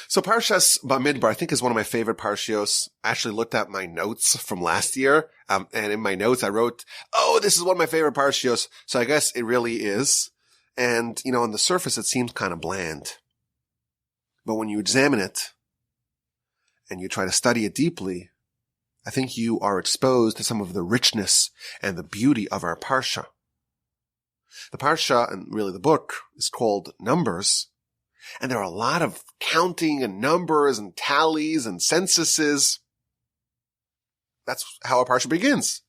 So Parshas Bamidbar, I think, is one of my favorite parshios. I actually looked at my notes from last year, and in my notes I wrote, this is one of my favorite parshios. So I guess it really is. And, on the surface it seems kind of bland. But when you examine it, and you try to study it deeply, I think you are exposed to some of the richness and the beauty of our Parsha. The Parsha, and really the book, is called Numbers, and there are a lot of counting and numbers and tallies and censuses. That's how our Parsha begins.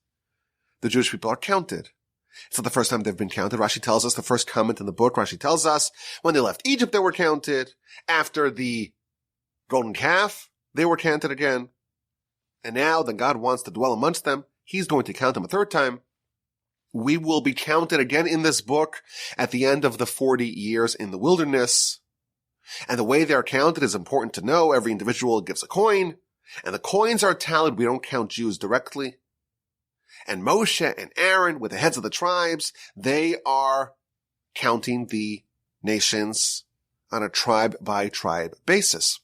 The Jewish people are counted. It's not the first time they've been counted. Rashi tells us, the first comment in the book, Rashi tells us, when they left Egypt, they were counted. After the golden calf, they were counted again. And now that God wants to dwell amongst them, he's going to count them a third time. We will be counted again in this book at the end of the 40 years in the wilderness. And the way they're counted is important to know. Every individual gives a coin, and the coins are tallied. We don't count Jews directly. And Moshe and Aaron, with the heads of the tribes, they are counting the nations on a tribe-by-tribe basis.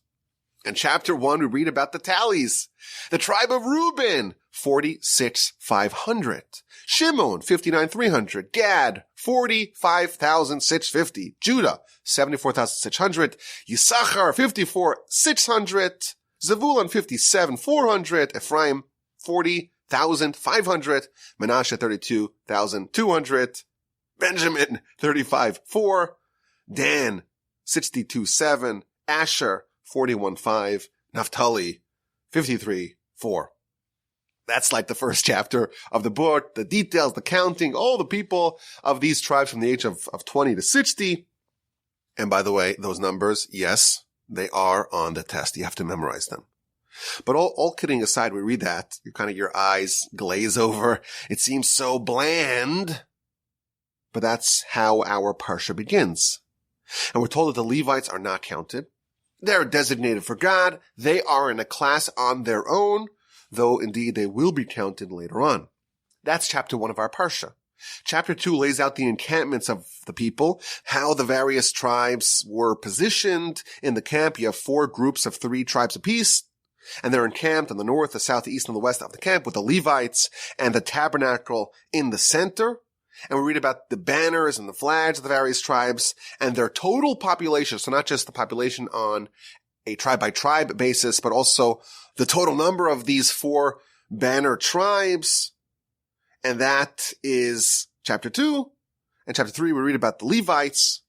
In chapter 1, we read about the tallies. The tribe of Reuben, 46,500. Shimon, 59,300. Gad, 45,650. Judah, 74,600. Yisachar, 54,600. Zevulun, 57,400. Ephraim, 40,500. Manasseh, 32,200. Benjamin, 35,400. Dan, 62,700. Asher, 41,500. Naphtali, 53,400. That's like the first chapter of the book, the details, the counting, all the people of these tribes from the age of 20 to 60. And by the way, those numbers, yes, they are on the test. You have to memorize them. But all kidding aside, we read that, your eyes glaze over. It seems so bland. But that's how our Parsha begins. And we're told that the Levites are not counted. They're designated for God. They are in a class on their own, though indeed they will be counted later on. That's chapter 1 of our Parsha. Chapter 2 lays out the encampments of the people, how the various tribes were positioned in the camp. You have 4 groups of 3 tribes apiece, and they're encamped on the north, the south, the east, and the west of the camp, with the Levites and the Tabernacle in the center. And we read about the banners and the flags of the various tribes and their total population. So not just the population on a tribe-by-tribe basis, but also the total number of these 4 banner tribes. And that is chapter 2. And chapter 3, we read about the Levites.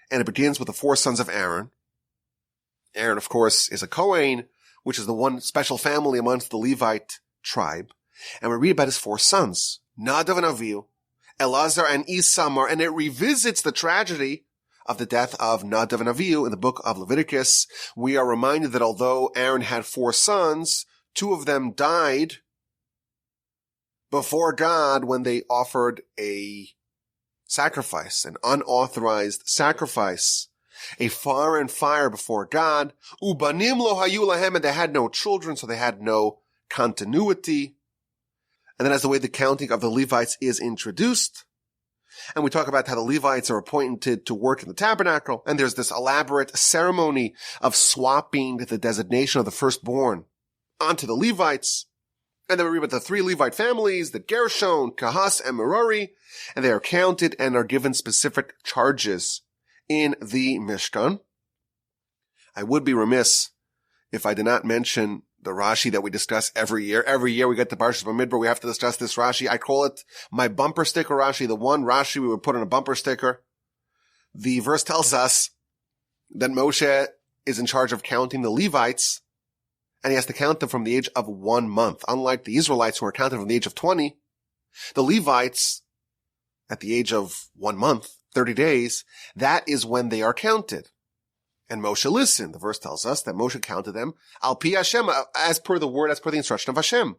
And it begins with the 4 sons of Aaron. Aaron, of course, is a Kohen, which is the one special family amongst the Levite tribe. And we read about his 4 sons, Nadav and Avihu, Elazar and Isamar, and it revisits the tragedy of the death of Nadav and Avihu in the book of Leviticus. We are reminded that although Aaron had 4 sons, 2 of them died before God when they offered a sacrifice, an unauthorized sacrifice, a foreign fire before God. Ubanim lo hayu lahem, and they had no children, so they had no continuity. And then as the way the counting of the Levites is introduced, and we talk about how the Levites are appointed to work in the tabernacle, and there's this elaborate ceremony of swapping the designation of the firstborn onto the Levites. And then we read about the 3 Levite families, the Gershon, Kahas, and Merari, and they are counted and are given specific charges in the Mishkan. I would be remiss if I did not mention the Rashi that we discuss every year. Every year we get to Parshas Bamidbar, we have to discuss this Rashi. I call it my bumper sticker Rashi, the one Rashi we would put on a bumper sticker. The verse tells us that Moshe is in charge of counting the Levites, and he has to count them from the age of 1 month. Unlike the Israelites who are counted from the age of 20, the Levites, at the age of 1 month, 30 days, that is when they are counted. And Moshe listened. The verse tells us that Moshe counted them al pi Hashem, as per the word, as per the instruction of Hashem.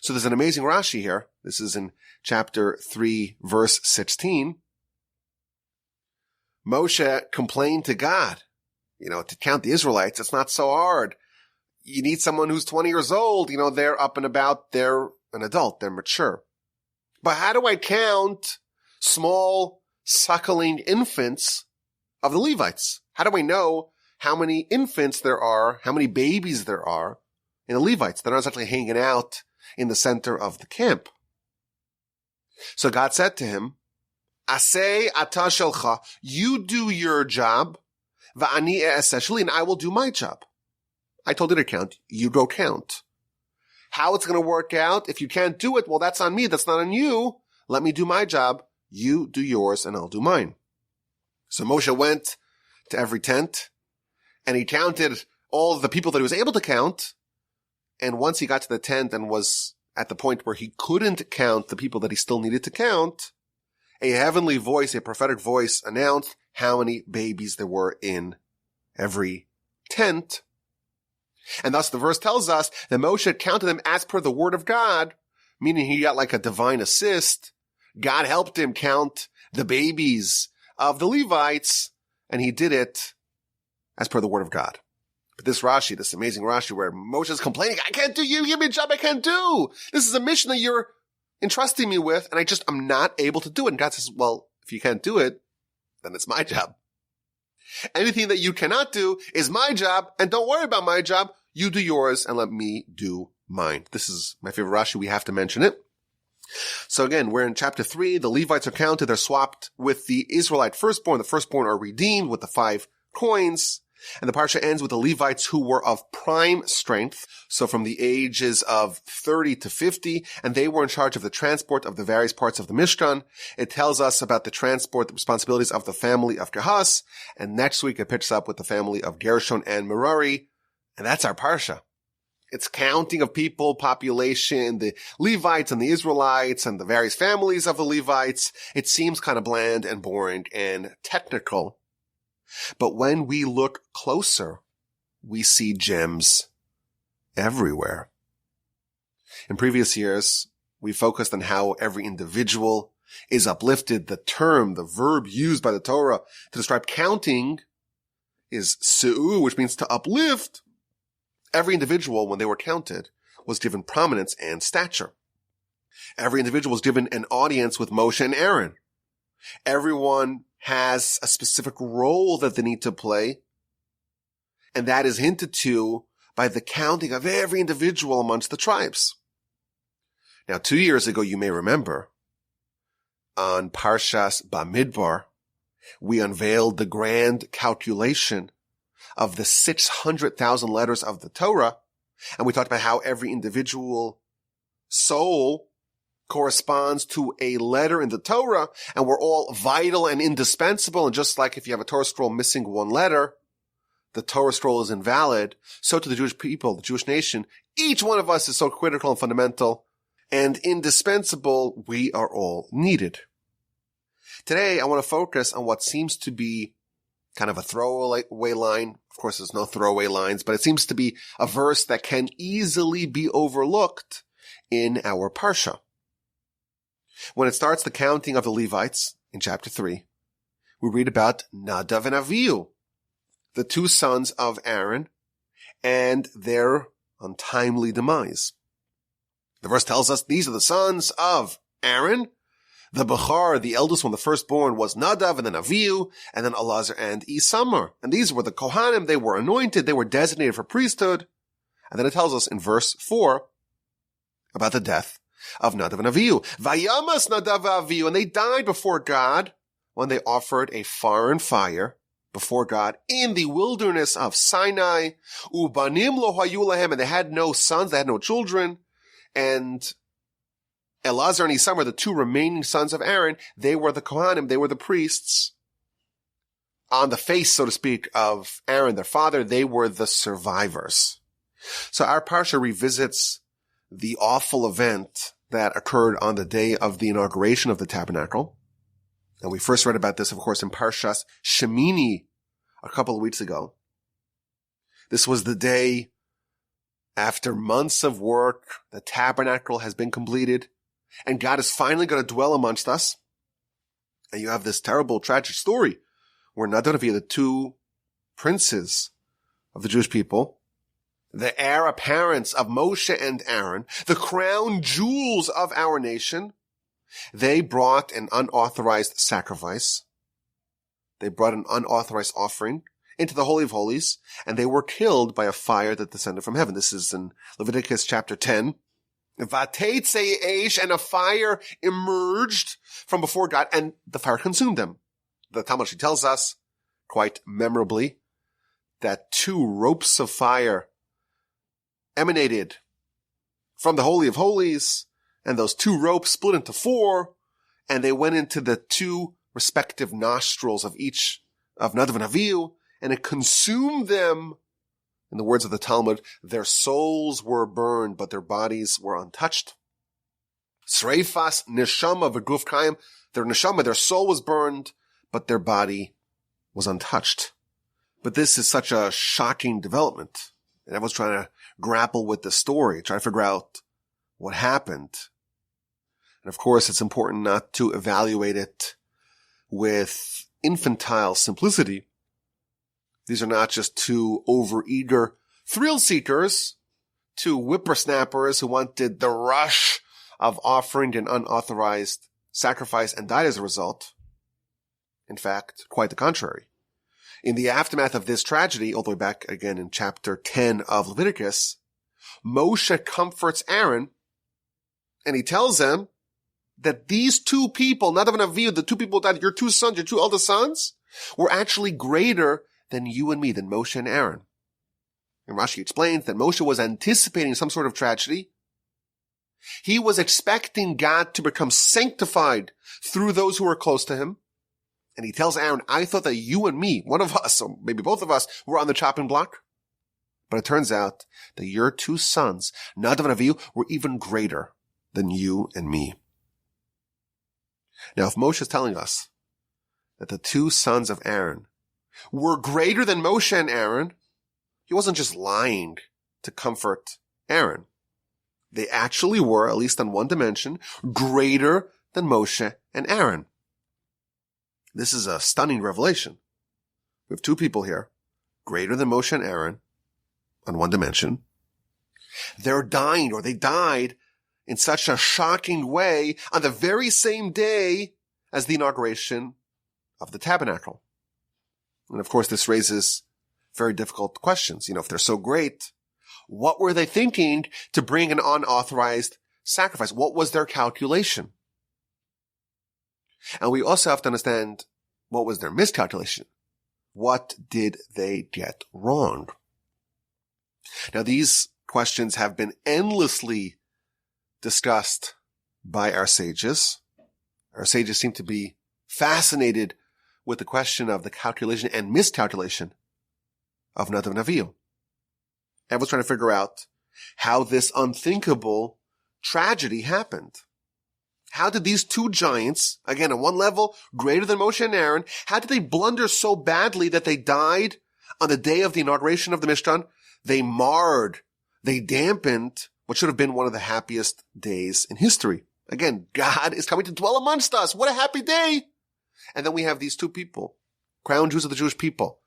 So there's an amazing Rashi here. This is in chapter 3, verse 16. Moshe complained to God, to count the Israelites. It's not so hard. You need someone who's 20 years old. They're up and about. They're an adult. They're mature. But how do I count small, suckling infants of the Levites? How do I know how many infants there are, how many babies there are in the Levites. They're not actually hanging out in the center of the camp. So God said to him, Aseh ata shelcha, you do your job, va'ani e'aseh sheli, and I will do my job. I told you to count, you go count. How it's going to work out, if you can't do it, well, that's on me, that's not on you. Let me do my job, you do yours, and I'll do mine. So Moshe went to every tent, and he counted all of the people that he was able to count, and once he got to the tent and was at the point where he couldn't count the people that he still needed to count, a heavenly voice, a prophetic voice, announced how many babies there were in every tent. And thus the verse tells us that Moshe counted them as per the word of God, meaning he got like a divine assist. God helped him count the babies of the Levites, and he did it as per the word of God. But this Rashi, this amazing Rashi where Moshe is complaining, I can't do, you give me a job I can't do. This is a mission that you're entrusting me with, and I'm not able to do it. And God says, well, if you can't do it, then it's my job. Anything that you cannot do is my job, and don't worry about my job. You do yours, and let me do mine. This is my favorite Rashi. We have to mention it. So again, we're in chapter 3. The Levites are counted. They're swapped with the Israelite firstborn. The firstborn are redeemed with the 5 coins. And the Parsha ends with the Levites who were of prime strength, so from the ages of 30 to 50, and they were in charge of the transport of the various parts of the Mishkan. It tells us about the transport, the responsibilities of the family of Kehat, and next week it picks up with the family of Gershon and Merari, and that's our Parsha. It's counting of people, population, the Levites and the Israelites, and the various families of the Levites. It seems kind of bland and boring and technical. But when we look closer, we see gems everywhere. In previous years, we focused on how every individual is uplifted. The term, the verb used by the Torah to describe counting is se'u, which means to uplift. Every individual, when they were counted, was given prominence and stature. Every individual was given an audience with Moshe and Aaron. Everyone has a specific role that they need to play, and that is hinted to by the counting of every individual amongst the tribes. Now, 2 years ago, you may remember, on Parshas Bamidbar, we unveiled the grand calculation of the 600,000 letters of the Torah, and we talked about how every individual soul corresponds to a letter in the Torah, and we're all vital and indispensable. And just like if you have a Torah scroll missing one letter, the Torah scroll is invalid. So to the Jewish people, the Jewish nation, each one of us is so critical and fundamental and indispensable. We are all needed. Today, I want to focus on what seems to be kind of a throwaway line. Of course, there's no throwaway lines, but it seems to be a verse that can easily be overlooked in our Parsha. When it starts the counting of the Levites in chapter 3, we read about Nadav and Avihu, the 2 sons of Aaron, and their untimely demise. The verse tells us these are the sons of Aaron. The Bechar, the eldest one, the firstborn, was Nadav, and then Avihu, and then Elazar and Isamar. And these were the Kohanim. They were anointed. They were designated for priesthood. And then it tells us in verse 4 about the death of Nadav and Avihu. Vayamas Nadav and Avihu, and they died before God when they offered a foreign fire before God in the wilderness of Sinai. Ubanim lo hayu lahem, and they had no sons, they had no children. And Elazar and Isamar, the 2 remaining sons of Aaron, they were the Kohanim, they were the priests. On the face, so to speak, of Aaron, their father, they were the survivors. So our Parsha revisits the awful event that occurred on the day of the inauguration of the Tabernacle. And we first read about this, of course, in Parshas Shemini a couple of weeks ago. This was the day after months of work, the Tabernacle has been completed, and God is finally going to dwell amongst us. And you have this terrible, tragic story where Nadav and Avihu, the 2 princes of the Jewish people, the heir apparents of Moshe and Aaron, the crown jewels of our nation, they brought an unauthorized sacrifice. They brought an unauthorized offering into the Holy of Holies, and they were killed by a fire that descended from heaven. This is in Leviticus chapter 10. Vateitze eish, and a fire emerged from before God, and the fire consumed them. The Talmud tells us, quite memorably, that 2 ropes of fire emanated from the Holy of Holies, and those 2 ropes split into 4, and they went into the 2 respective nostrils of each of Nadav and Avihu, and it consumed them. In the words of the Talmud, their souls were burned, but their bodies were untouched. Sreifas neshama v'guf kayim, their neshama, their soul was burned, but their body was untouched. But this is such a shocking development. And everyone's trying to grapple with the story, trying to figure out what happened. And of course, it's important not to evaluate it with infantile simplicity. These are not just 2 overeager thrill seekers, 2 whippersnappers who wanted the rush of offering an unauthorized sacrifice and died as a result. In fact, quite the contrary. In the aftermath of this tragedy, all the way back again in chapter 10 of Leviticus, Moshe comforts Aaron, and he tells him that these 2 people, Nadav and Avihu, the 2 people that your 2 sons, your 2 eldest sons, were actually greater than you and me, than Moshe and Aaron. And Rashi explains that Moshe was anticipating some sort of tragedy. He was expecting God to become sanctified through those who were close to him. And he tells Aaron, I thought that you and me, one of us, or maybe both of us, were on the chopping block. But it turns out that your 2 sons, Nadav and Avihu, were even greater than you and me. Now, if Moshe is telling us that the 2 sons of Aaron were greater than Moshe and Aaron, he wasn't just lying to comfort Aaron. They actually were, at least on one dimension, greater than Moshe and Aaron. This is a stunning revelation. We have 2 people here, greater than Moshe and Aaron, on one dimension. They're dying, or they died in such a shocking way on the very same day as the inauguration of the Tabernacle. And of course, this raises very difficult questions. If they're so great, what were they thinking to bring an unauthorized sacrifice? What was their calculation? And we also have to understand what was their miscalculation. What did they get wrong? Now, these questions have been endlessly discussed by our sages. Our sages seem to be fascinated with the question of the calculation and miscalculation of Nadav and Avihu. Everyone's trying to figure out how this unthinkable tragedy happened. How did these 2 giants, again, on one level, greater than Moshe and Aaron, how did they blunder so badly that they died on the day of the inauguration of the Mishkan? They marred, they dampened what should have been one of the happiest days in history. Again, God is coming to dwell amongst us. What a happy day! And then we have these 2 people, crown Jews of the Jewish people,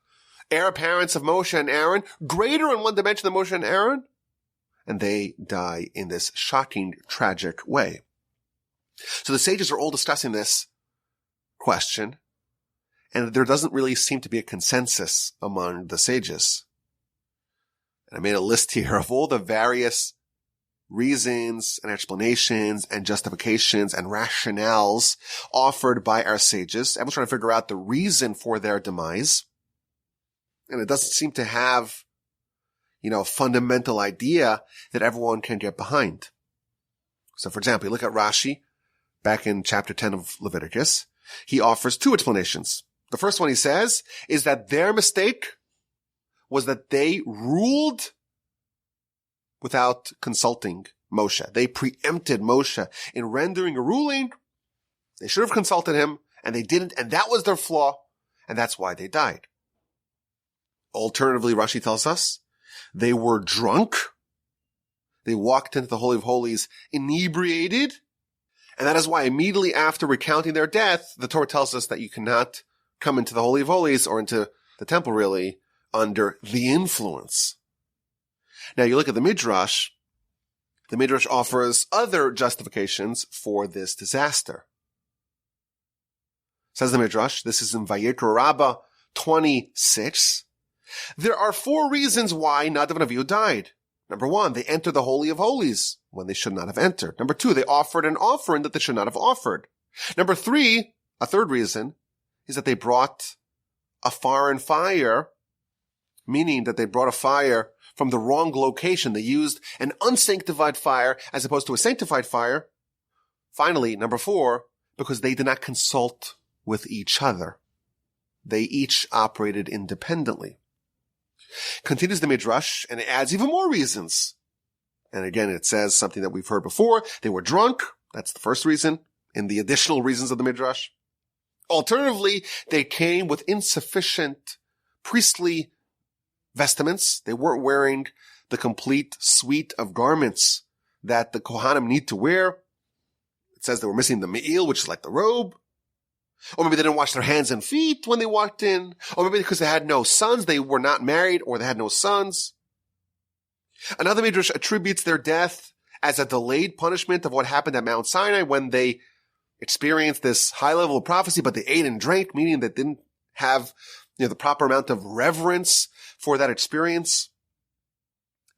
heir apparents of Moshe and Aaron, greater in one dimension than Moshe and Aaron, and they die in this shocking, tragic way. So the sages are all discussing this question, and there doesn't really seem to be a consensus among the sages. And I made a list here of all the various reasons and explanations and justifications and rationales offered by our sages. Everyone's trying to figure out the reason for their demise. And it doesn't seem to have, a fundamental idea that everyone can get behind. So for example, you look at Rashi back in chapter 10 of Leviticus. He offers 2 explanations. The first one he says is that their mistake was that they ruled without consulting Moshe. They preempted Moshe in rendering a ruling. They should have consulted him, and they didn't, and that was their flaw, and that's why they died. Alternatively, Rashi tells us, they were drunk. They walked into the Holy of Holies inebriated, and that is why immediately after recounting their death, the Torah tells us that you cannot come into the Holy of Holies, or into the temple really, under the influence. Now you look at the Midrash offers other justifications for this disaster. Says the Midrash, this is in Vayikra Rabbah 26, There are 4 reasons why Nadav and Avihu died. Number 1, they entered the Holy of Holies when they should not have entered. Number 2, they offered an offering that they should not have offered. Number 3, a third reason, is that they brought a foreign fire, meaning that they brought a fire from the wrong location. They used an unsanctified fire as opposed to a sanctified fire. Finally, number 4, because they did not consult with each other. They each operated independently. Continues the Midrash, and it adds even more reasons. And again, it says something that we've heard before. They were drunk. That's the first reason in the additional reasons of the Midrash. Alternatively, they came with insufficient priestly vestments. They weren't wearing the complete suite of garments that the Kohanim need to wear. It says they were missing the me'il, which is like the robe. Or maybe they didn't wash their hands and feet when they walked in. Or maybe because they had no sons, they were not married, or they had no sons. Another Midrash attributes their death as a delayed punishment of what happened at Mount Sinai when they experienced this high level of prophecy, but they ate and drank, meaning they didn't have the proper amount of reverence for that experience.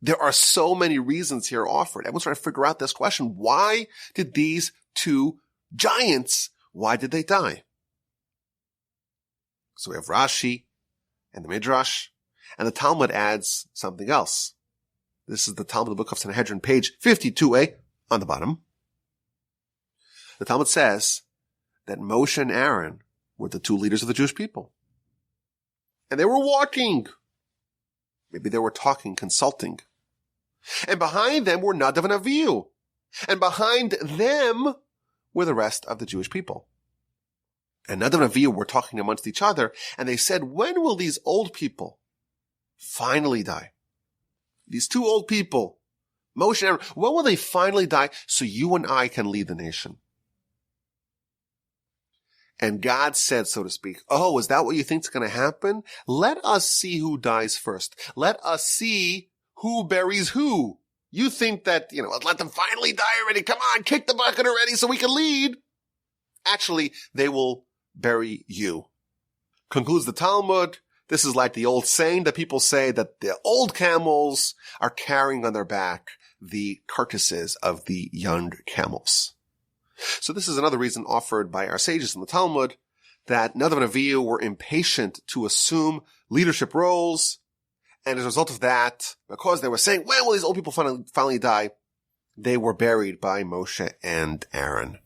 There are so many reasons here offered. Everyone's trying to figure out this question. Why did these 2 giants, why did they die? So we have Rashi and the Midrash, and the Talmud adds something else. This is the Talmud, the book of Sanhedrin, page 52a on the bottom. The Talmud says that Moshe and Aaron were the 2 leaders of the Jewish people. And they were walking. Maybe they were talking, consulting. And behind them were Nadav and Avihu. And behind them were the rest of the Jewish people. And Nadav and Avihu were talking amongst each other, and they said, when will these old people finally die? These 2 old people, Moshe and Aaron, when will they finally die so you and I can lead the nation? And God said, so to speak, oh, is that what you think is going to happen? Let us see who dies first. Let us see who buries who. You think that, let them finally die already. Come on, kick the bucket already so we can lead. Actually, they will bury you. Concludes the Talmud. This is like the old saying that people say that the old camels are carrying on their back the carcasses of the young camels. So this is another reason offered by our sages in the Talmud that Nadav and Avihu were impatient to assume leadership roles. And as a result of that, because they were saying, when will these old people finally die? They were buried by Moshe and Aaron.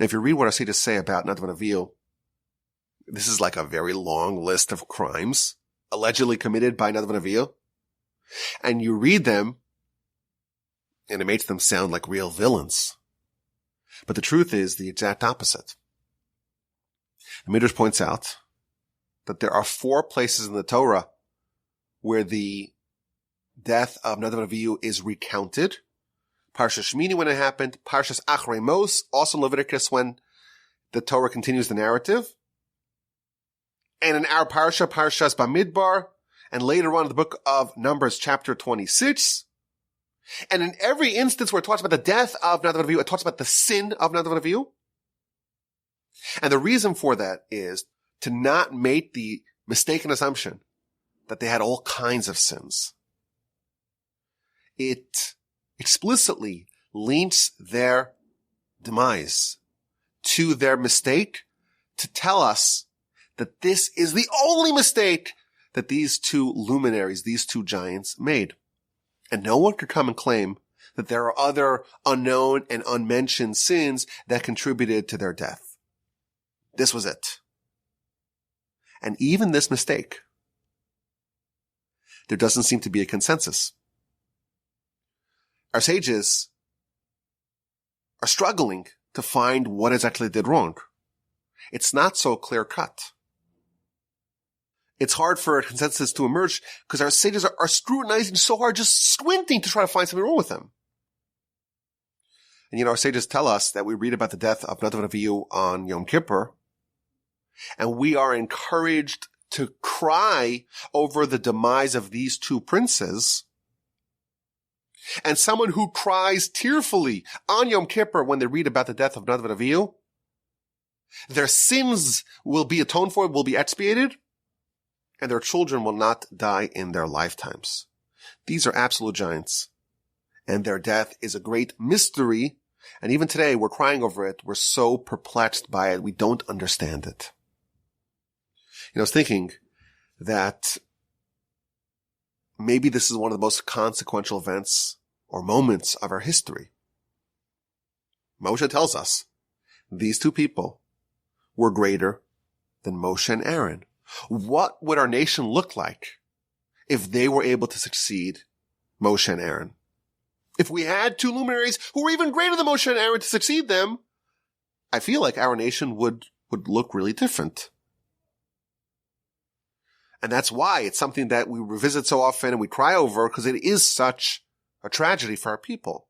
Now, if you read what our sages say about Nadav and Avihu, this is like a very long list of crimes allegedly committed by Nadav and Avihu. And you read them, and it makes them sound like real villains. But the truth is the exact opposite. The Midrash points out that there are 4 places in the Torah where the death of Nadav and Avihu is recounted. Parsha Shmini when it happened, Parshas Achrei Mos, also in Leviticus when the Torah continues the narrative. And in our Parsha, Parshas Bamidbar, and later on in the book of Numbers, chapter 26. And in every instance where it talks about the death of Nadav and Avihu, it talks about the sin of Nadav and Avihu. And the reason for that is to not make the mistaken assumption that they had all kinds of sins. It explicitly links their demise to their mistake to tell us that this is the only mistake that these 2 luminaries, these 2 giants made. And no one could come and claim that there are other unknown and unmentioned sins that contributed to their death. This was it. And even this mistake, there doesn't seem to be a consensus. Our sages are struggling to find what exactly they did wrong. It's not so clear-cut. It's hard for a consensus to emerge because our sages are scrutinizing so hard, just squinting to try to find something wrong with them. And our sages tell us that we read about the death of Nadav and Avihu on Yom Kippur, and we are encouraged to cry over the demise of these 2 princes. And someone who cries tearfully on Yom Kippur when they read about the death of Nadav and Avihu, their sins will be atoned for, will be expiated. and their children will not die in their lifetimes. These are absolute giants, and their death is a great mystery, and even today we're crying over it. We're so perplexed by it, we don't understand it. I was thinking that maybe this is one of the most consequential events or moments of our history. Moshe tells us these two people were greater than Moshe and Aaron. What would our nation look like if they were able to succeed Moshe and Aaron? If we had two luminaries who were even greater than Moshe and Aaron to succeed them, I feel like our nation would look really different. And that's why it's something that we revisit so often and we cry over, because it is such a tragedy for our people.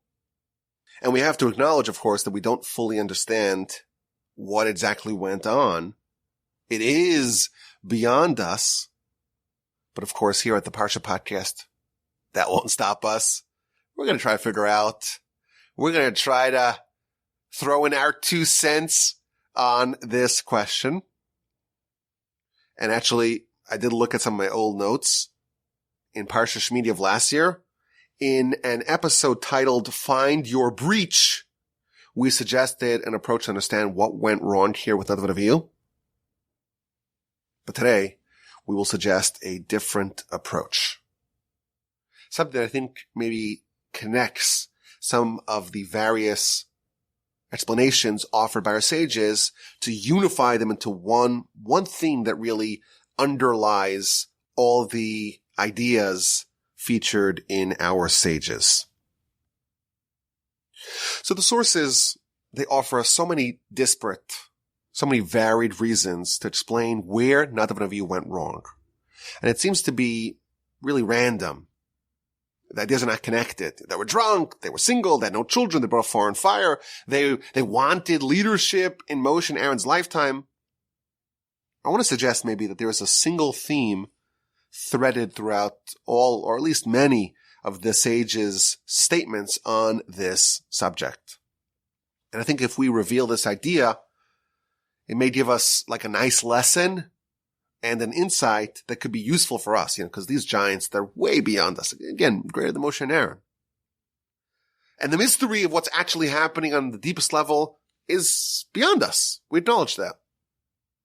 And we have to acknowledge, of course, that we don't fully understand what exactly went on. It is beyond us. But of course, here at the Parsha Podcast, that won't stop us. We're going to try to figure out. We're going to try to throw in our 2 cents on this question. And actually, I did look at some of my old notes in Parsha Shmini of last year. In an episode titled Find Your Breach, we suggested an approach to understand what went wrong here with Nadav and Avihu. But today, we will suggest a different approach. Something that I think maybe connects some of the various explanations offered by our sages to unify them into one theme that really underlies all the ideas featured in our sages. So the sources, they offer us so many disparate, so many varied reasons to explain where Nadav and Avihu went wrong. And it seems to be really random. The ideas are not connected. They were drunk, they were single, they had no children, they brought a foreign fire, they wanted leadership in Moshe and Aaron's lifetime. I want to suggest maybe that there is a single theme threaded throughout all, or at least many, of the sages' statements on this subject. And I think if we reveal this idea, it may give us like a nice lesson and an insight that could be useful for us, because these giants, they're way beyond us. Again, greater than Moshe and Aaron. And the mystery of what's actually happening on the deepest level is beyond us. We acknowledge that.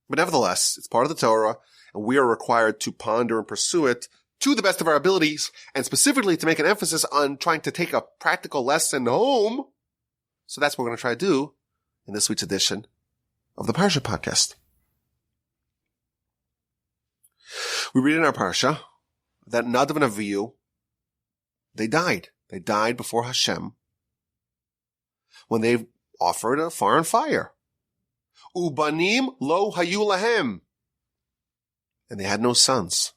But nevertheless, it's part of the Torah, and we are required to ponder and pursue it to the best of our abilities, and specifically to make an emphasis on trying to take a practical lesson home. So that's what we're going to try to do in this week's edition of the Parsha Podcast. We read in our Parsha that Nadav and Avihu, they died. They died before Hashem when they offered a foreign fire. Ubanim lo hayu lahem. And they had no sons.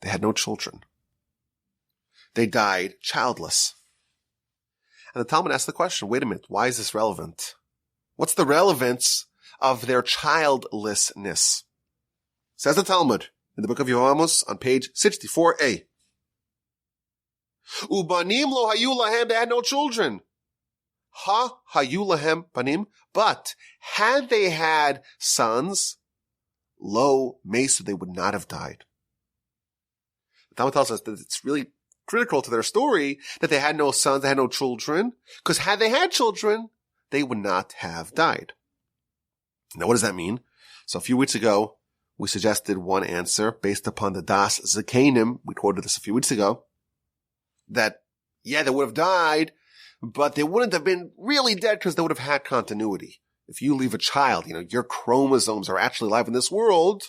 They had no children. They died childless. And the Talmud asks the question, wait a minute, why is this relevant? What's the relevance of their childlessness? Says the Talmud in the book of Yevamos on page 64a. Ubanim lo hayu lahem, they had no children. Ha hayu lahem banim, but had they had sons, lo mesu, they would not have died. The Talmud tells us that it's really critical to their story that they had no sons, they had no children, because had they had children, they would not have died. Now, what does that mean? So a few weeks ago, we suggested one answer based upon the Das Zakenim. We quoted this a few weeks ago. That, yeah, they would have died, but they wouldn't have been really dead because they would have had continuity. If you leave a child, your chromosomes are actually alive in this world,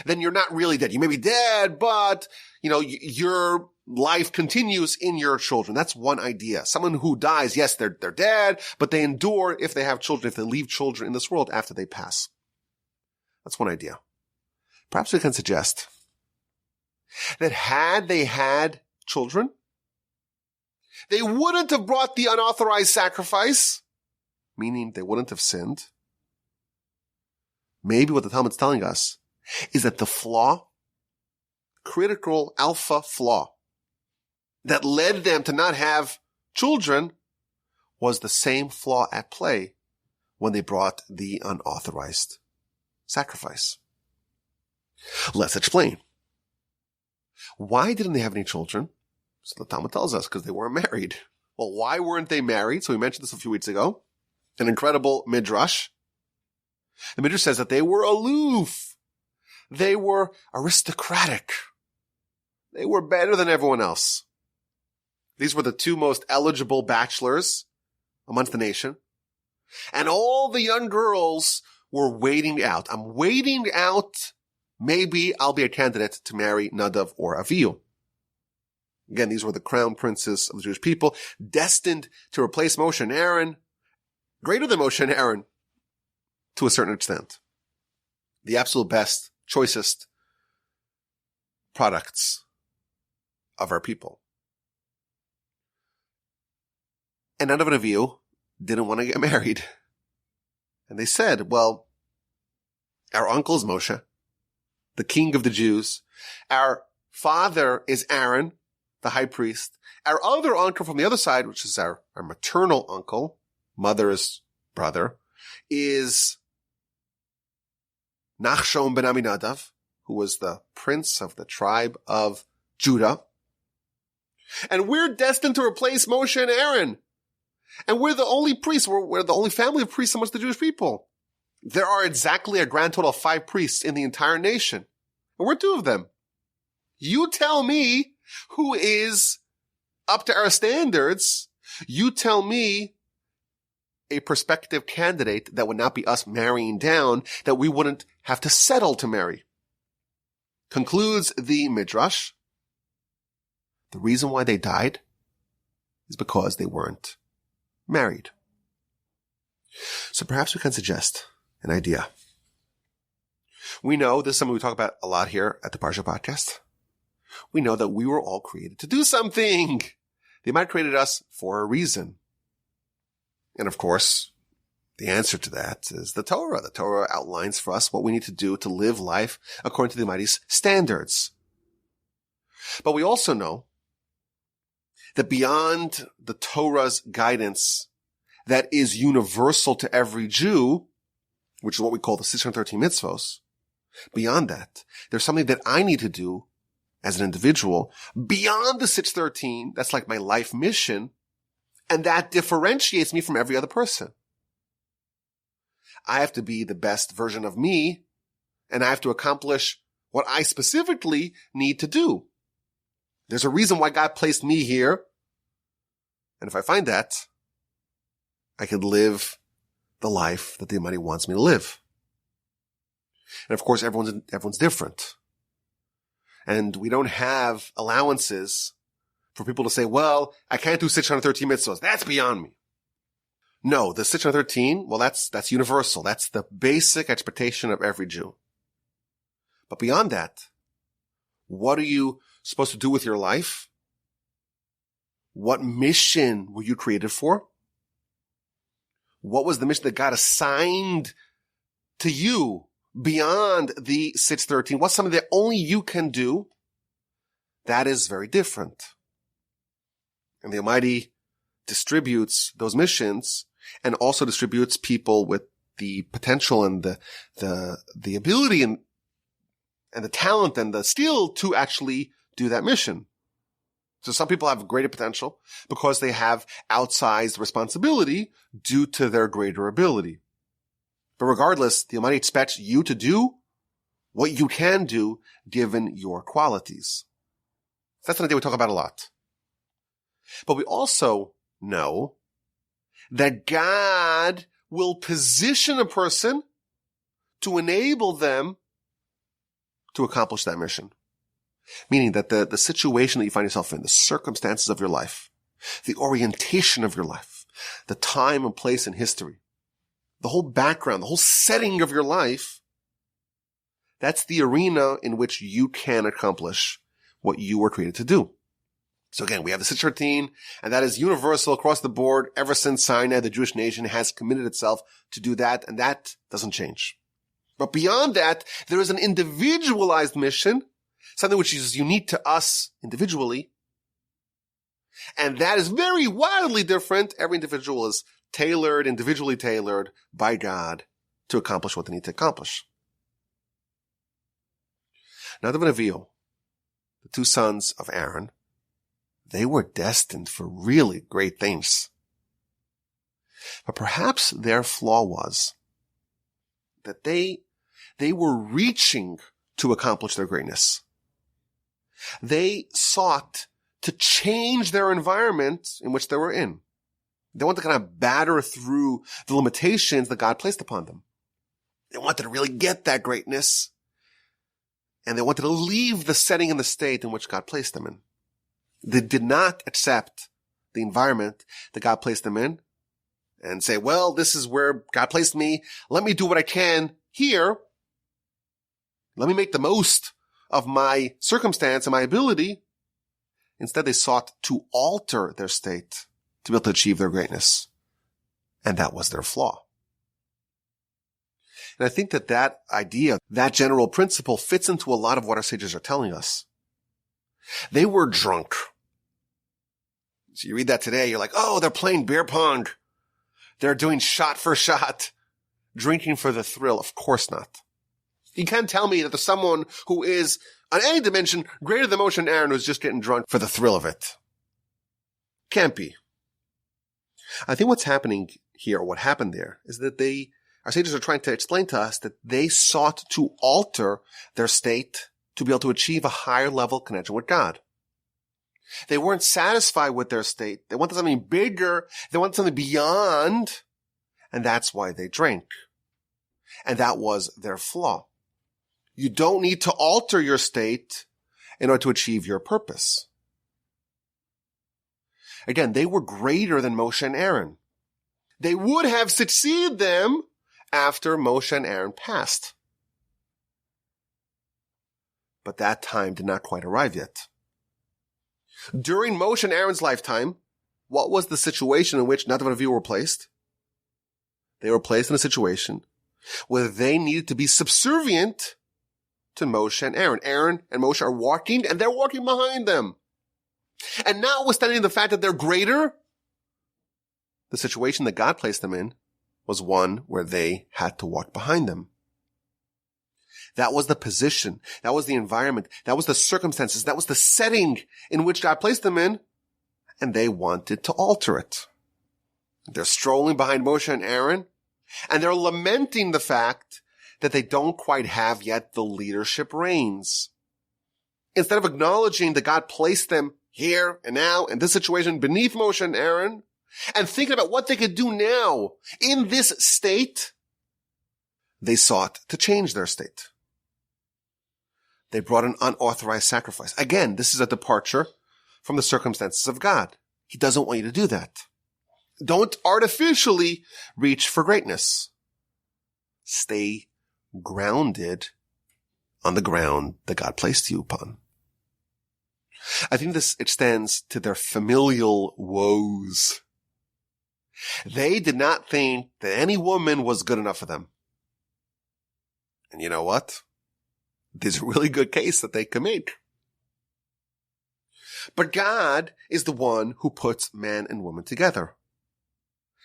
then you're not really dead. You may be dead, but, your life continues in your children. That's one idea. Someone who dies, yes, they're dead, but they endure if they have children, if they leave children in this world after they pass. That's one idea. Perhaps we can suggest that had they had children, they wouldn't have brought the unauthorized sacrifice, meaning they wouldn't have sinned. Maybe what the Talmud's telling us is that the flaw, critical alpha flaw, that led them to not have children was the same flaw at play when they brought the unauthorized sacrifice. Let's explain. Why didn't they have any children? So the Talmud tells us, because they weren't married. Well, why weren't they married? So we mentioned this a few weeks ago. An incredible midrash. The midrash says that they were aloof. They were aristocratic. They were better than everyone else. These were the two most eligible bachelors amongst the nation. And all the young girls were waiting out. I'm waiting out. Maybe I'll be a candidate to marry Nadav or Avihu. Again, these were the crown princes of the Jewish people, destined to replace Moshe and Aaron, greater than Moshe and Aaron, to a certain extent. The absolute best, choicest products of our people. And Nadav and Avihu didn't want to get married. And they said, well, our uncle is Moshe, the king of the Jews. Our father is Aaron, the high priest. Our other uncle from the other side, which is our maternal uncle, mother's brother, is Nachshon ben Aminadav, who was the prince of the tribe of Judah. And we're destined to replace Moshe and Aaron. And we're the only priests. We're the only family of priests amongst the Jewish people. There are exactly a grand total of 5 priests in the entire nation. And we're 2 of them. You tell me who is up to our standards. You tell me a prospective candidate that would not be us marrying down, that we wouldn't have to settle to marry. Concludes the midrash. The reason why they died is because they weren't married. So perhaps we can suggest an idea. We know this is something we talk about a lot here at the Parsha Podcast. We know that we were all created to do something. They might have created us for a reason. And of course, the answer to that is the Torah. The Torah outlines for us what we need to do to live life according to the Almighty's standards. But we also know that beyond the Torah's guidance that is universal to every Jew, which is what we call the 613 mitzvos, beyond that, there's something that I need to do as an individual beyond the 613. That's like my life mission. And that differentiates me from every other person. I have to be the best version of me, and I have to accomplish what I specifically need to do. There's a reason why God placed me here. And if I find that, I can live the life that the Almighty wants me to live. And of course, everyone's different. And we don't have allowances for people to say, well, I can't do 613 mitzvahs. That's beyond me. No, the 613, well, that's universal. That's the basic expectation of every Jew. But beyond that, what are you supposed to do with your life? What mission were you created for? What was the mission that God assigned to you beyond the 613? What's something that only you can do? That is very different. And the Almighty distributes those missions and also distributes people with the potential and the ability and the talent and the skill to actually do that mission. So some people have greater potential because they have outsized responsibility due to their greater ability. But regardless, the Almighty expects you to do what you can do given your qualities. That's an idea we talk about a lot. But we also know that God will position a person to enable them to accomplish that mission. Meaning that the situation that you find yourself in, the circumstances of your life, the orientation of your life, the time and place in history, the whole background, the whole setting of your life, that's the arena in which you can accomplish what you were created to do. So again, we have the 613, and that is universal across the board. Ever since Sinai, the Jewish nation has committed itself to do that, and that doesn't change. But beyond that, there is an individualized mission, something which is unique to us individually. And that is very wildly different. Every individual is individually tailored by God to accomplish what they need to accomplish. Nadav and Avihu, the two sons of Aaron, they were destined for really great things. But perhaps their flaw was that they were reaching to accomplish their greatness. They sought to change their environment in which they were in. They wanted to kind of batter through the limitations that God placed upon them. They wanted to really get that greatness, and they wanted to leave the setting and the state in which God placed them in. They did not accept the environment that God placed them in and say, well, this is where God placed me. Let me do what I can here. Let me make the most of my circumstance and my ability. Instead, they sought to alter their state to be able to achieve their greatness. And that was their flaw. And I think that idea, that general principle fits into a lot of what our sages are telling us. They were drunk. So you read that today, you're like, oh, they're playing beer pong. They're doing shot for shot, drinking for the thrill. Of course not. You can't tell me that there's someone who is, on any dimension, greater than Moshe and Aaron who's just getting drunk for the thrill of it. Can't be. I think what's happening here, what happened there, is that our sages are trying to explain to us that they sought to alter their state to be able to achieve a higher level connection with God. They weren't satisfied with their state. They wanted something bigger. They wanted something beyond. And that's why they drank. And that was their flaw. You don't need to alter your state in order to achieve your purpose. Again, they were greater than Moshe and Aaron. They would have succeeded them after Moshe and Aaron passed. But that time did not quite arrive yet. During Moshe and Aaron's lifetime, what was the situation in which Nadav and Avihu were placed? They were placed in a situation where they needed to be subservient to Moshe and Aaron. Aaron and Moshe are walking, and they're walking behind them. And notwithstanding the fact that they're greater, the situation that God placed them in was one where they had to walk behind them. That was the position. That was the environment. That was the circumstances. That was the setting in which God placed them in. And they wanted to alter it. They're strolling behind Moshe and Aaron, and they're lamenting the fact that they don't quite have yet the leadership reins. Instead of acknowledging that God placed them here and now in this situation beneath Moshe and Aaron, and thinking about what they could do now in this state, they sought to change their state. They brought an unauthorized sacrifice. Again, this is a departure from the circumstances of God. He doesn't want you to do that. Don't artificially reach for greatness. Stay grounded on the ground that God placed you upon. I think this extends to their familial woes. They did not think that any woman was good enough for them. And you know what? There's a really good case that they could make. But God is the one who puts man and woman together.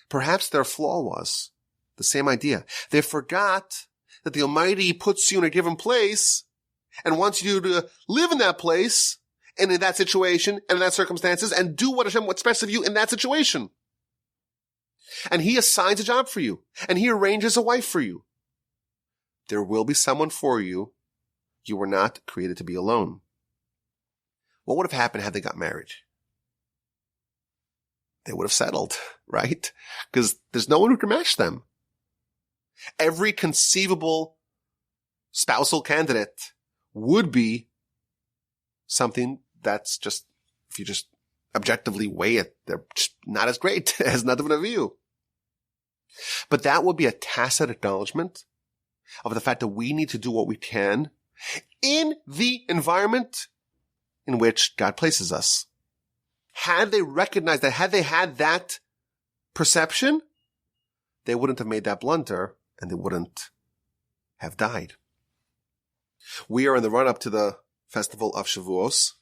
Perhaps their flaw was the same idea. They forgot that the Almighty puts you in a given place and wants you to live in that place and in that situation and in that circumstances and do what Hashem expects of you in that situation. And He assigns a job for you, and He arranges a wife for you. There will be someone for you. You were not created to be alone. What would have happened had they got married? They would have settled, right? Because there's no one who can match them. Every conceivable spousal candidate would be something that's just, if you just objectively weigh it, they're just not as great as Nadav and Avihu. But that would be a tacit acknowledgement of the fact that we need to do what we can in the environment in which God places us. Had they recognized that, had they had that perception, they wouldn't have made that blunder and they wouldn't have died. We are in the run-up to the festival of Shavuos,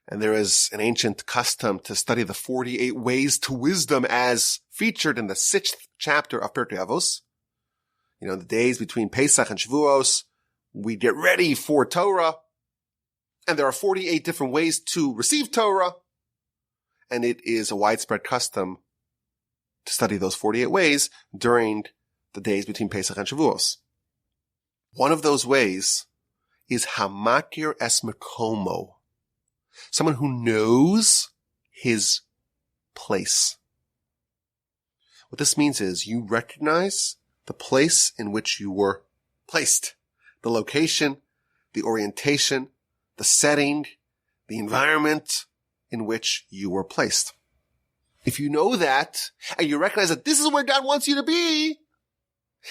and there is an ancient custom to study the 48 ways to wisdom as featured in the 6th chapter of Pirkei Avos. You know, the days between Pesach and Shavuos, we get ready for Torah. And there are 48 different ways to receive Torah. And it is a widespread custom to study those 48 ways during the days between Pesach and Shavuos. One of those ways is Hamakir es Mekomo, someone who knows his place. What this means is you recognize the place in which you were placed, the location, the orientation, the setting, the environment in which you were placed. If you know that, and you recognize that this is where God wants you to be,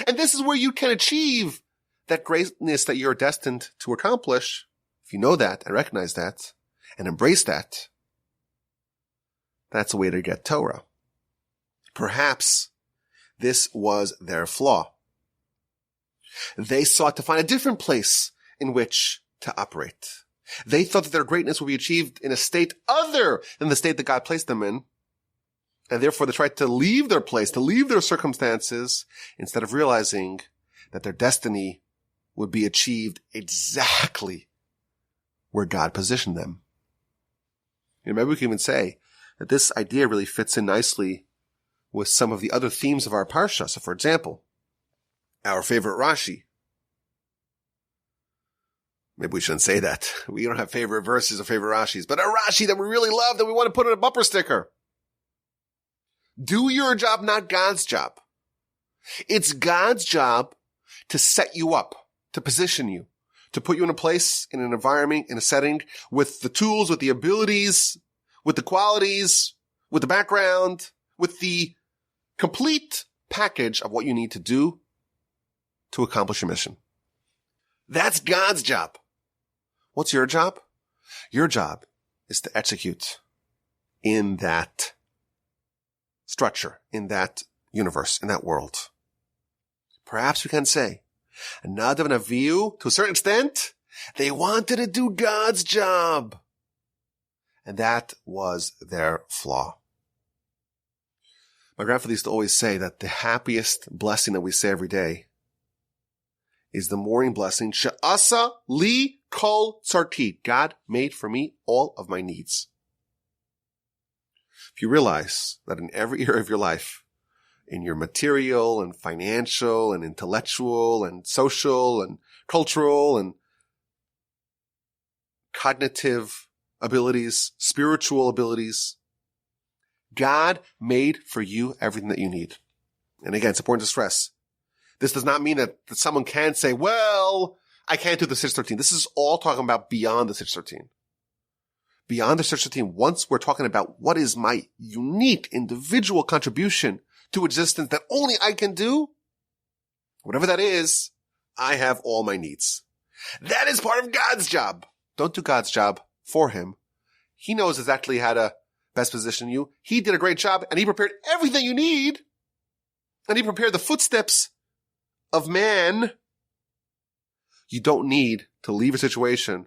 and this is where you can achieve that greatness that you're destined to accomplish, if you know that and recognize that and embrace that, that's a way to get Torah. Perhaps this was their flaw. They sought to find a different place in which to operate. They thought that their greatness would be achieved in a state other than the state that God placed them in. And therefore they tried to leave their place, to leave their circumstances, instead of realizing that their destiny would be achieved exactly where God positioned them. And maybe we can even say that this idea really fits in nicely with some of the other themes of our Parsha. So for example, our favorite Rashi. Maybe we shouldn't say that. We don't have favorite verses or favorite Rashis, but a Rashi that we really love that we want to put on a bumper sticker. Do your job, not God's job. It's God's job to set you up, to position you, to put you in a place, in an environment, in a setting with the tools, with the abilities, with the qualities, with the background, with the complete package of what you need to do to accomplish your mission. That's God's job. What's your job? Your job is to execute in that structure, in that universe, in that world. Perhaps we can say, Nadav and Avihu, to a certain extent, they wanted to do God's job. And that was their flaw. My grandfather used to always say that the happiest blessing that we say every day is the morning blessing, She'asa li kol tzarki. God made for me all of my needs. If you realize that in every area of your life, in your material and financial and intellectual and social and cultural and cognitive abilities, spiritual abilities, God made for you everything that you need. And again, it's important to stress, this does not mean that someone can say, well, I can't do the 613. This is all talking about beyond the 613. Beyond the 613, once we're talking about what is my unique individual contribution to existence that only I can do, whatever that is, I have all my needs. That is part of God's job. Don't do God's job for him. He knows exactly how to best position you. He did a great job and he prepared everything you need. And he prepared the footsteps of man. You don't need to leave a situation.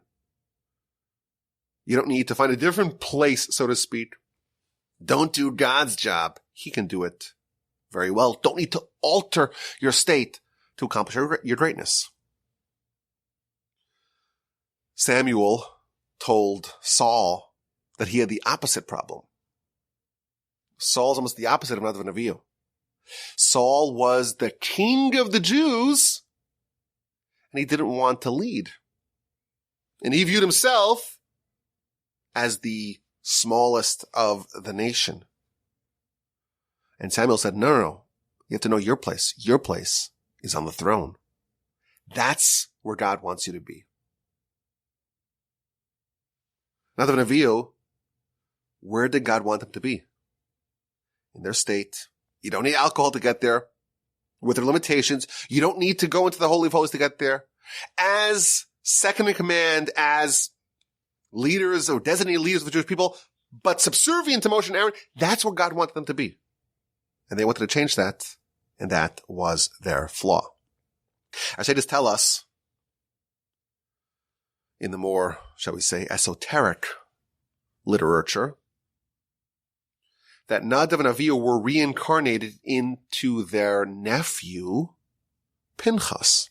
You don't need to find a different place, so to speak. Don't do God's job. He can do it very well. Don't need to alter your state to accomplish your greatness. Samuel told Saul that he had the opposite problem. Saul's almost the opposite of Nadav and Avihu. Saul was the king of the Jews, and he didn't want to lead. And he viewed himself as the smallest of the nation. And Samuel said, no. You have to know your place. Your place is on the throne. That's where God wants you to be. Nadav and Avihu, where did God want them to be? In their state. You don't need alcohol to get there. With their limitations, you don't need to go into the Holy of Holies to get there. As second in command, as leaders or designated leaders of the Jewish people, but subservient to Moshe and Aaron, that's where God wanted them to be. And they wanted to change that, and that was their flaw. Our sages tell us, in the more, shall we say, esoteric literature, that Nadav and Avihu were reincarnated into their nephew, Pinchas.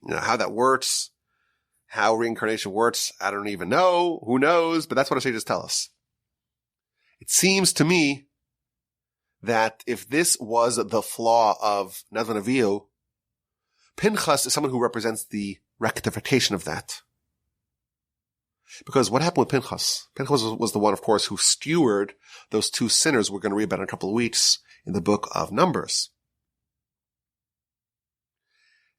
How that works, how reincarnation works, I don't even know. Who knows? But that's what our sages tell us. It seems to me that if this was the flaw of Nadav and Avihu, Pinchas is someone who represents the rectification of that. Because what happened with Pinchas? Pinchas was the one, of course, who stewarded those two sinners we're going to read about in a couple of weeks in the book of Numbers.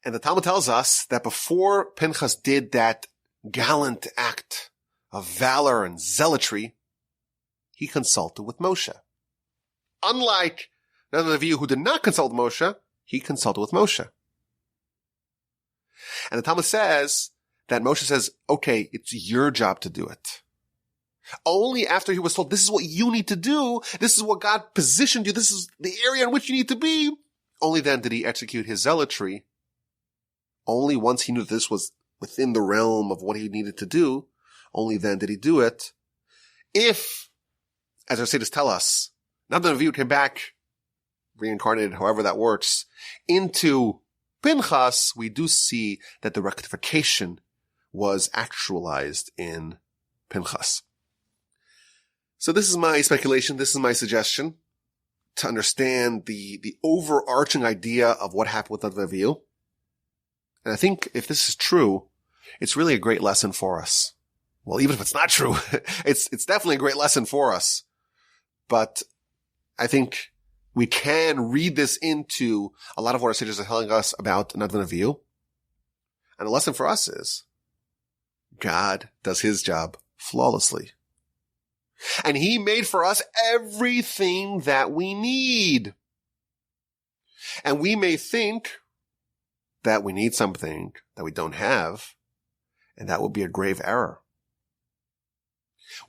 And the Talmud tells us that before Pinchas did that gallant act of valor and zealotry, he consulted with Moshe. Unlike Nadav and Avihu, who did not consult with Moshe, he consulted with Moshe. And the Talmud says that Moshe says, okay, it's your job to do it. Only after he was told, this is what you need to do, this is what God positioned you, this is the area in which you need to be, only then did he execute his zealotry. Only once he knew that this was within the realm of what he needed to do, only then did he do it. If, as our sages tell us, Nadav and Avihu came back, reincarnated, however that works, into Pinchas, we do see that the rectification was actualized in Pinchas. So this is my speculation, this is my suggestion to understand the overarching idea of what happened with Nadav and Avihu. And I think if this is true, it's really a great lesson for us. Well, even if it's not true, it's definitely a great lesson for us. But I think we can read this into a lot of what our sages are telling us about Nadav and Avihu. And the lesson for us is God does his job flawlessly. And he made for us everything that we need. And we may think that we need something that we don't have, and that would be a grave error.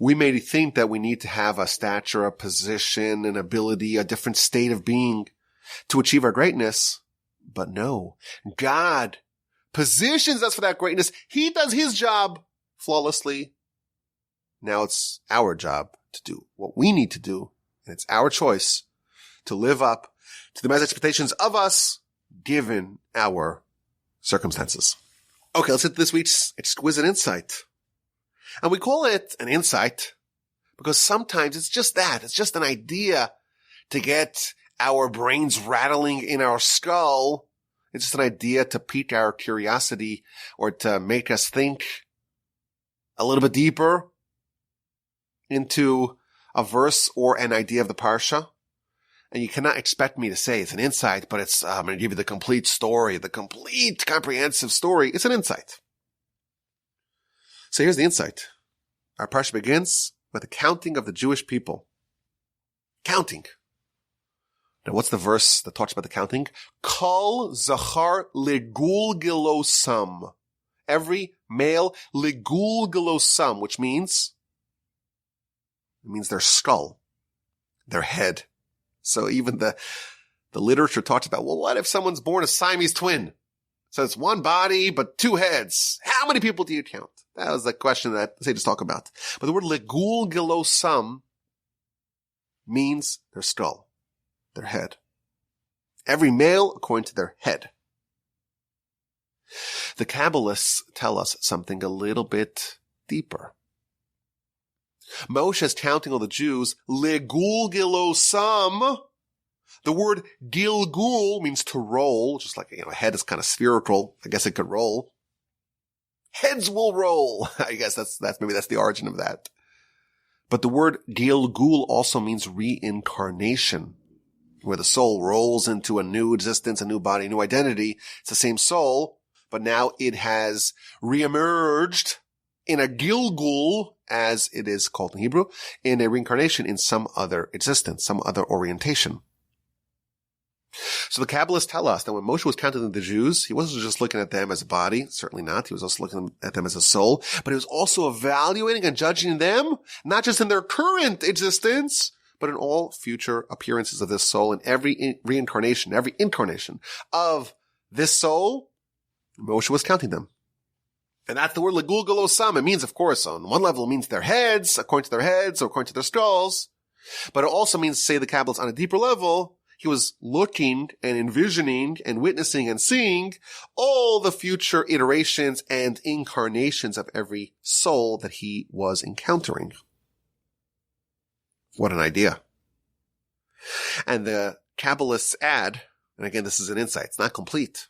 We may think that we need to have a stature, a position, an ability, a different state of being to achieve our greatness. But no, God positions us for that greatness. He does his job flawlessly. Now it's our job to do what we need to do, and it's our choice to live up to the man's expectations of us, given our circumstances. Okay, let's hit this week's exquisite insight. And we call it an insight because sometimes it's just that. It's just an idea to get our brains rattling in our skull. It's just an idea to pique our curiosity or to make us think a little bit deeper into a verse or an idea of the Parsha. And you cannot expect me to say it's an insight, but it's, I'm going to give you the complete story, the complete comprehensive story. It's an insight. So here's the insight. Our Parsha begins with the counting of the Jewish people. Counting. Now what's the verse that talks about the counting? Kol zachar legulgilosam. Every male legulgilosam, which means, it means their skull, their head. So even the literature talks about, well, what if someone's born a Siamese twin? So it's one body, but two heads. How many people do you count? That was the question that the sages talk about. But the word legulgilosam means their skull, their head. Every male according to their head. The Kabbalists tell us something a little bit deeper. Moshe is counting all the Jews, legulgilosam. The word gilgul means to roll, just like, a head is kind of spherical. I guess it could roll. Heads will roll. I guess maybe that's the origin of that. But the word gilgul also means reincarnation, where the soul rolls into a new existence, a new body, a new identity. It's the same soul, but now it has reemerged in a gilgul, as it is called in Hebrew, in a reincarnation in some other existence, some other orientation. So the Kabbalists tell us that when Moshe was counting the Jews, he wasn't just looking at them as a body, certainly not. He was also looking at them as a soul, but he was also evaluating and judging them, not just in their current existence, but in all future appearances of this soul, in every reincarnation, every incarnation of this soul. Moshe was counting them. And that's the word legulgilosam. It means, of course, on one level, it means their heads, according to their heads, or according to their skulls. But it also means, say the Kabbalists, on a deeper level, he was looking and envisioning and witnessing and seeing all the future iterations and incarnations of every soul that he was encountering. What an idea. And the Kabbalists add, and again, this is an insight, it's not complete.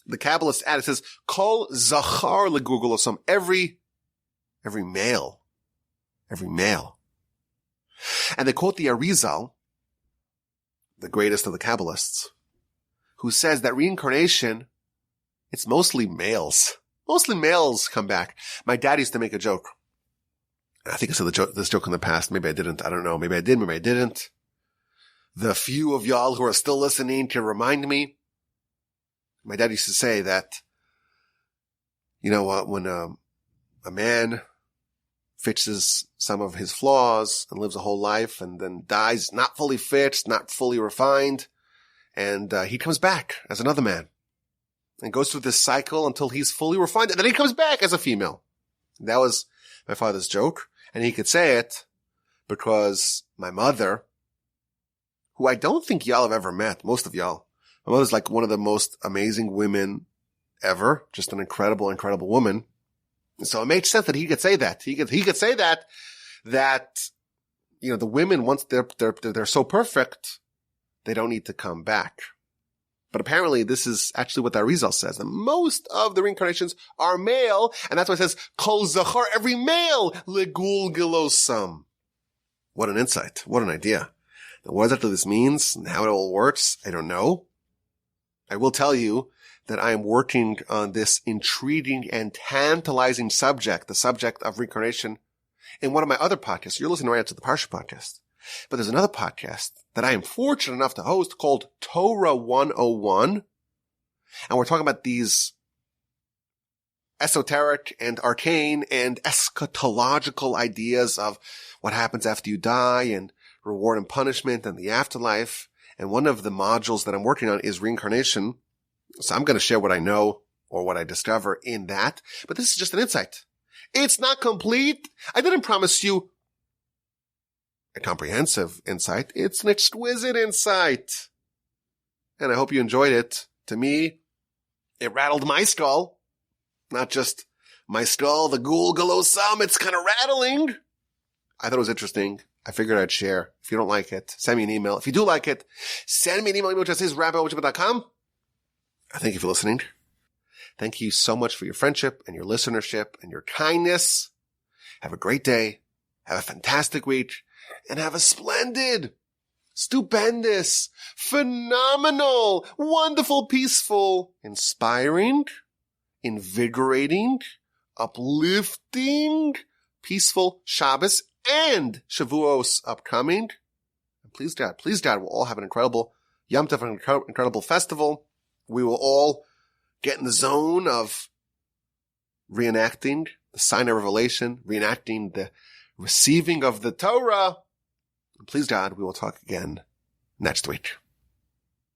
The Kabbalists add, it says, Kol zachar legulgulosam, every male. And they quote the Arizal, the greatest of the Kabbalists, who says that reincarnation, it's mostly males. Mostly males come back. My dad used to make a joke. I think I said this joke in the past. Maybe I didn't. I don't know. Maybe I did. Maybe I didn't. The few of y'all who are still listening can remind me. My dad used to say that, you know what, when a man fixes some of his flaws and lives a whole life and then dies not fully fixed, not fully refined, and he comes back as another man and goes through this cycle until he's fully refined, and then he comes back as a female. That was my father's joke, and he could say it because my mother, who I don't think y'all have ever met, most of y'all, my mother's like one of the most amazing women ever, just an incredible, incredible woman. So it made sense that he could say that. He could say that, you know, the women, once they're so perfect, they don't need to come back. But apparently this is actually what the Arizal says. And most of the reincarnations are male, and that's why it says, Kol zachar, every male, legulgulosam. What an insight. What an idea. Now, what exactly this means and how it all works, I don't know. I will tell you that I am working on this intriguing and tantalizing subject, the subject of reincarnation, in one of my other podcasts. You're listening right to the Parsha Podcast. But there's another podcast that I am fortunate enough to host called Torah 101. And we're talking about these esoteric and arcane and eschatological ideas of what happens after you die and reward and punishment and the afterlife. And one of the modules that I'm working on is reincarnation. So I'm going to share what I know or what I discover in that. But this is just an insight. It's not complete. I didn't promise you a comprehensive insight. It's an exquisite insight. And I hope you enjoyed it. To me, it rattled my skull. Not just my skull, the gulgulosam, it's kind of rattling. I thought it was interesting. I figured I'd share. If you don't like it, send me an email. If you do like it, send me an email. Email address is rabbi@whatchabout.com. I thank you for listening. Thank you so much for your friendship and your listenership and your kindness. Have a great day. Have a fantastic week. And have a splendid, stupendous, phenomenal, wonderful, peaceful, inspiring, invigorating, uplifting, peaceful Shabbos and Shavuos upcoming. And please God, we'll all have an incredible Yom Tov, an incredible festival. We will all get in the zone of reenacting the sign of revelation, reenacting the receiving of the Torah. And please God, we will talk again next week.